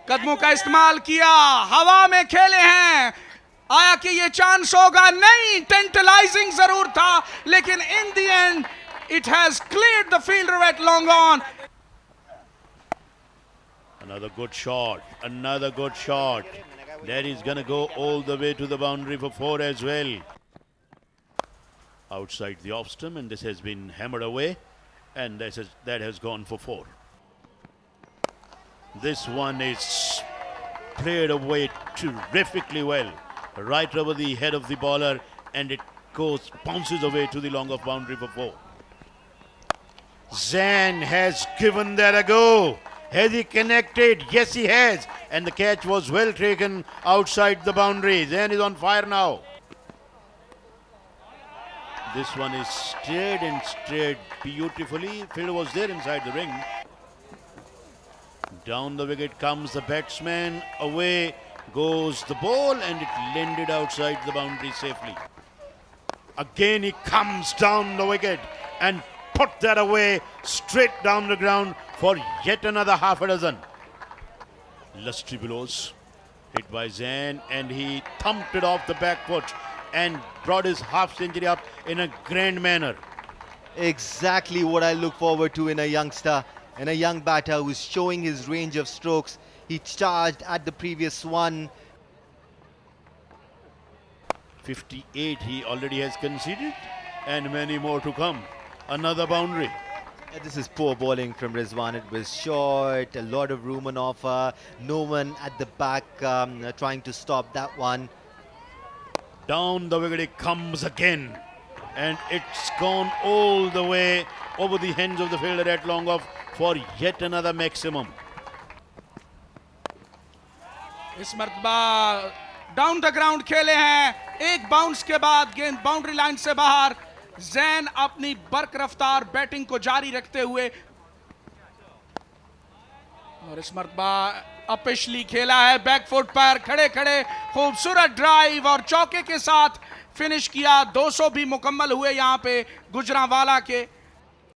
कदमों का इस्तेमाल किया, हवा में खेले हैं। आया कि ये चांस होगा, नहीं, टेंटलाइजिंग जरूर था, लेकिन in the end it has cleared the fielder at long on. Another good shot, another good shot. That is going to go all the way to the boundary for 4 as well. Outside the off stump, and this has been hammered away, and that has gone for 4. This one is played away terrifically well, right over the head of the bowler, and it bounces away to the long off boundary for 4. Zan has given that a go. Has he connected? Yes, he has. And the catch was well taken outside the boundary. Zan is on fire now. This one is strayed beautifully. Fielder was there inside the ring. Down the wicket comes the batsman. Away goes the ball, and it landed outside the boundary safely. Again he comes down the wicket and put that away straight down the ground for yet another half a dozen. Lusty Billows hit by Zan, and he thumped it off the back foot and brought his half century up in a grand manner. Exactly what I look forward to in a youngster, in a young batter who's showing his range of strokes. He charged at the previous one. 58 he already has conceded, and many more to come. Another boundary. This is poor bowling from Rizwan. It was short, a lot of room on offer, no one at the back trying to stop that one. Down the wicket it comes again, and it's gone all the way over the hands of the fielder at long off for yet another maximum. इस मर्तबा down the ground खेले हैं, एक bounce के बाद गेंद boundary line से बाहर। जैन अपनी बर्क रफ्तार बैटिंग को जारी रखते हुए, और इस मर्तबा अपिशली खेला है, बैकफुट पर खड़े खड़े खूबसूरत ड्राइव और चौके के साथ फिनिश किया। 200 भी मुकम्मल हुए यहां पे गुजरांवाला के।